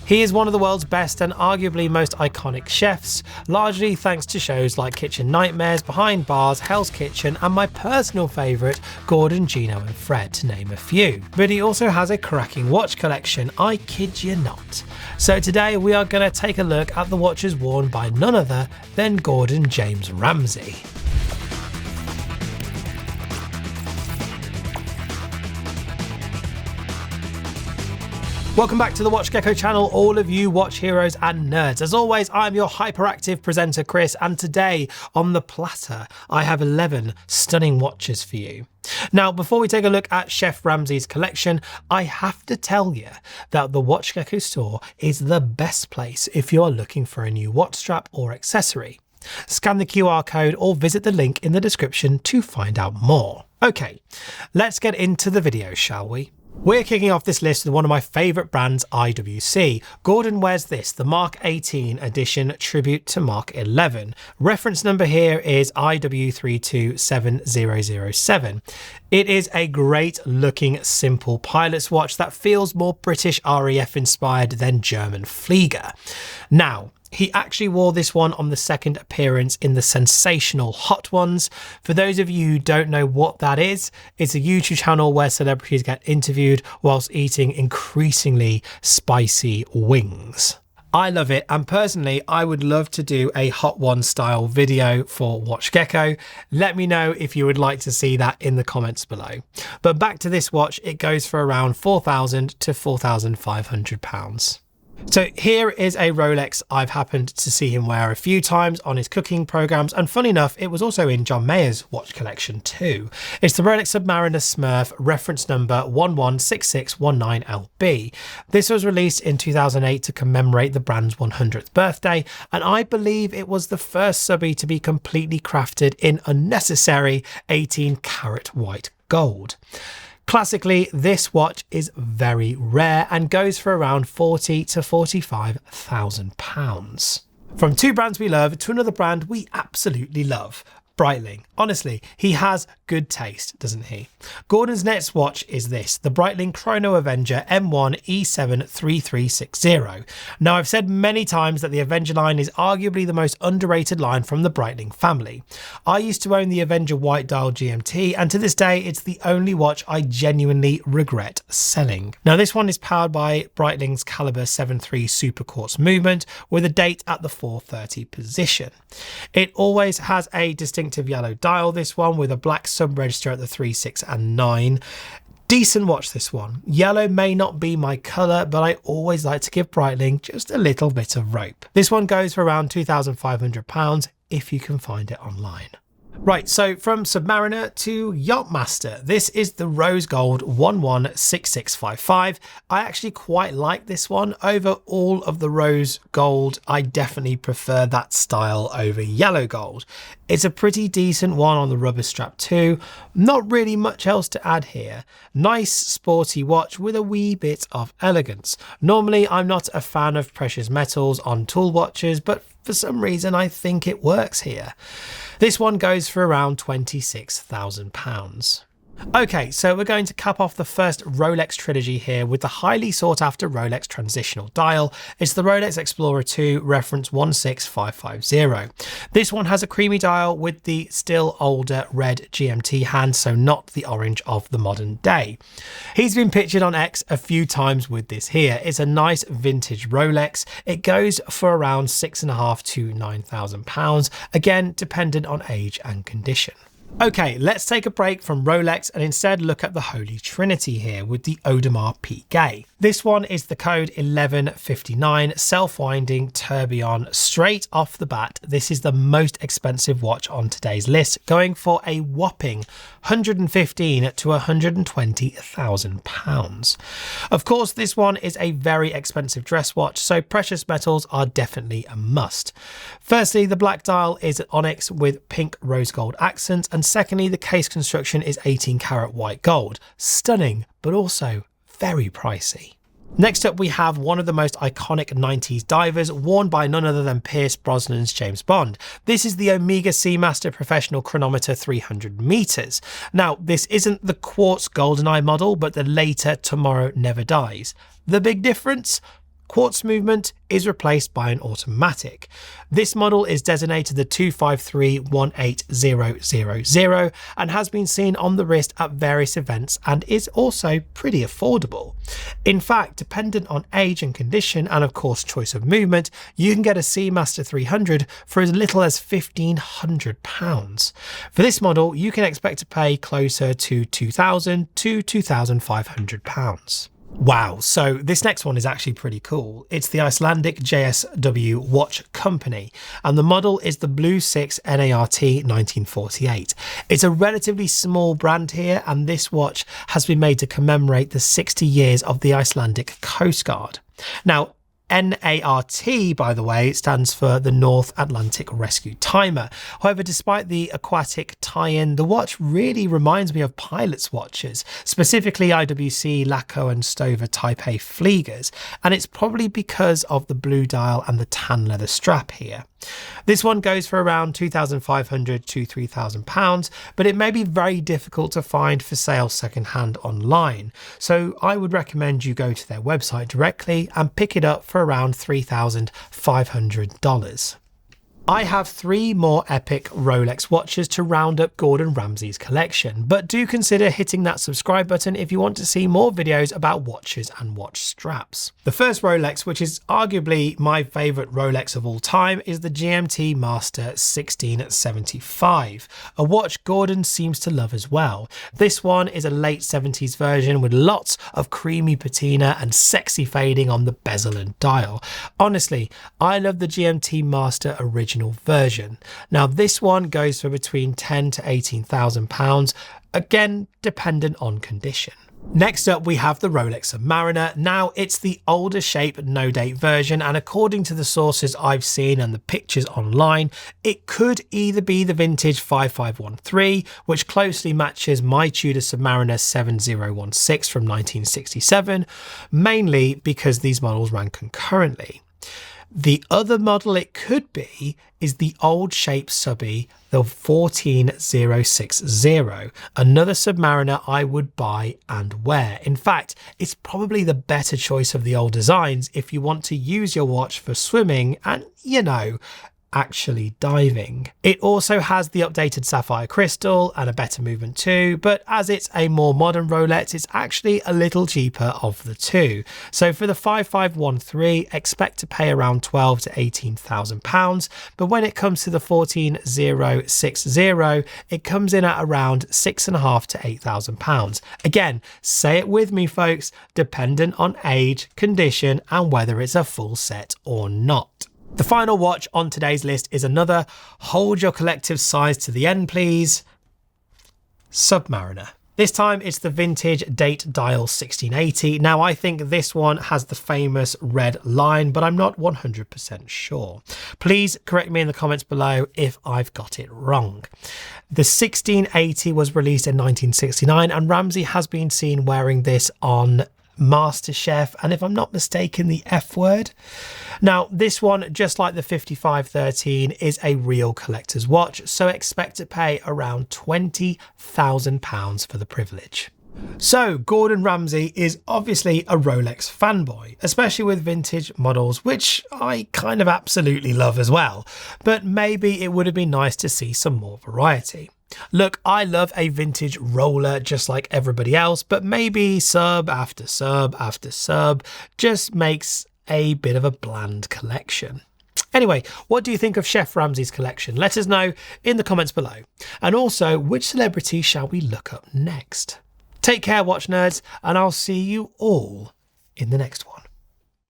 He is one of the world's best and arguably most iconic chefs, largely thanks to shows like Kitchen Nightmares, Behind Bars, Hell's Kitchen, and my personal favourite, Gordon, Gino and Fred, to name a few. But he also has a cracking watch collection, I kid you not. So today we are going to take a look at the watches worn by none other than Gordon James Ramsay. Welcome back to the WatchGecko channel, all of you watch heroes and nerds. As always, I'm your hyperactive presenter Chris, and today on the platter, I have 11 stunning watches for you. Now, before we take a look at Chef Ramsay's collection, I have to tell you that the WatchGecko store is the best place if you're looking for a new watch strap or accessory. Scan the QR code or visit the link in the description to find out more. Okay, let's get into the video, shall we? We're kicking off this list with one of my favourite brands, IWC. Gordon wears this, the Mark 18 edition tribute to Mark 11. Reference number here is IW327007. It is a great looking simple pilot's watch that feels more British RAF inspired than German Flieger. Now, he actually wore this one on the second appearance in the sensational Hot Ones. For those of you who don't know what that is, it's a YouTube channel where celebrities get interviewed whilst eating increasingly spicy wings. I love it, and personally I would love to do a Hot One style video for WatchGecko. Let me know if you would like to see that in the comments below. But back to this watch, it goes for around £4,000 to £4,500. So here is a Rolex I've happened to see him wear a few times on his cooking programs, and funny enough, it was also in John Mayer's watch collection too. It's the Rolex Submariner Smurf, reference number 116619LB. This was released in 2008 to commemorate the brand's 100th birthday, and I believe it was the first subby to be completely crafted in unnecessary 18-karat white gold. Classically, this watch is very rare and goes for around £40,000 to £45,000. From two brands we love to another brand we absolutely love, Breitling. Honestly, he has good taste, doesn't he? Gordon's next watch is this, the Breitling Chrono Avenger M1 E73360. Now, I've said many times that the Avenger line is arguably the most underrated line from the Breitling family. I used to own the Avenger White Dial GMT, and to this day, it's the only watch I genuinely regret selling. Now, this one is powered by Breitling's Caliber 73 Super Quartz movement with a date at the 4:30 position. It always has a distinctive yellow dial, this one, with a black sub-register at the 3, 6 and 9. Decent watch, this one. Yellow may not be my colour, but I always like to give Breitling just a little bit of rope. This one goes for around £2,500 if you can find it online. Right, so from Submariner to Yachtmaster, this is the Rose Gold 116655. I actually quite like this one. Over all of the Rose Gold, I definitely prefer that style over Yellow Gold. It's a pretty decent one on the rubber strap too. Not really much else to add here. Nice sporty watch with a wee bit of elegance. Normally, I'm not a fan of precious metals on tool watches, but for some reason I think it works here. This one goes for around £26,000. Okay, so we're going to cap off the first Rolex trilogy here with the highly sought after Rolex transitional dial. It's the Rolex Explorer 2, reference 16550. This one has a creamy dial with the still older red GMT hand, so not the orange of the modern day. He's been pictured on X a few times with this here. It's a nice vintage Rolex. It goes for around £6,500 to £9,000, again dependent on age and condition. Okay, let's take a break from Rolex and instead look at the Holy Trinity here with the Audemars Piguet. This one is the code 1159 self-winding tourbillon. Straight off the bat, this is the most expensive watch on today's list, going for a whopping £115,000 to £120,000. Of course, this one is a very expensive dress watch, so precious metals are definitely a must. Firstly, the black dial is onyx with pink rose gold accents, and secondly, the case construction is 18-karat white gold. Stunning, but also very pricey. Next up, we have one of the most iconic 90s divers, worn by none other than Pierce Brosnan's James Bond. This is the Omega Seamaster Professional Chronometer 300 meters. Now, this isn't the quartz GoldenEye model, but the later Tomorrow Never Dies. The big difference? quartz movement is replaced by an automatic. This model is designated the 253-18000 and has been seen on the wrist at various events and is also pretty affordable. In fact, dependent on age and condition and of course choice of movement, you can get a Seamaster 300 for as little as £1,500. For this model, you can expect to pay closer to £2,000 to £2,500. Wow, so this next one is actually pretty cool. It's the Icelandic JSW watch company, and the model is the Blue 6 NART 1948. It's a relatively small brand here, and this watch has been made to commemorate the 60 years of the Icelandic Coast Guard. Now, NART, by the way, stands for the North Atlantic Rescue Timer. However, despite the aquatic tie-in, the watch really reminds me of pilots' watches, specifically IWC, Laco and Stover Type A Fliegers, and it's probably because of the blue dial and the tan leather strap here. This one goes for around £2,500 to £3,000, but it may be very difficult to find for sale secondhand online. So I would recommend you go to their website directly and pick it up for around $3,500. I have 3 more epic Rolex watches to round up Gordon Ramsay's collection, but do consider hitting that subscribe button if you want to see more videos about watches and watch straps. The first Rolex, which is arguably my favourite Rolex of all time, is the GMT Master 1675, a watch Gordon seems to love as well. This one is a late 70s version with lots of creamy patina and sexy fading on the bezel and dial. Honestly, I love the GMT Master original version. Now this one goes for between £10,000 to £18,000, again dependent on condition. Next up we have the Rolex Submariner. Now it's the older shape no date version, and according to the sources I've seen and the pictures online, it could either be the vintage 5513, which closely matches my Tudor Submariner 7016 from 1967, mainly because these models ran concurrently. The other model it could be is the old shape subby, the 14060, another Submariner I would buy and wear. In fact, it's probably the better choice of the old designs if you want to use your watch for swimming and, you know, actually diving. It also has the updated sapphire crystal and a better movement too, but as it's a more modern Rolex, it's actually a little cheaper of the two. So for the 5513, expect to pay around £12,000 to £18,000, but when it comes to the 14060, it comes in at around £6,500 to £8,000. Again, say it with me folks, dependent on age, condition and whether it's a full set or not. The final watch on today's list is another hold your collective size to the end please, Submariner. This time it's the vintage date dial 1680. Now I think this one has the famous red line, but I'm not 100% sure. Please correct me in the comments below if I've got it wrong. The 1680 was released in 1969 and Ramsay has been seen wearing this on MasterChef and if I'm not mistaken the F word. Now this one, just like the 5513, is a real collector's watch, so expect to pay around £20,000 for the privilege. So Gordon Ramsay is obviously a Rolex fanboy, especially with vintage models, which I kind of absolutely love as well, but maybe it would have been nice to see some more variety. Look, I love a vintage roller just like everybody else, but maybe sub after sub after sub just makes a bit of a bland collection. Anyway, what do you think of Chef Ramsay's collection? Let us know in the comments below. And also, which celebrity shall we look up next? Take care, watch nerds, and I'll see you all in the next one.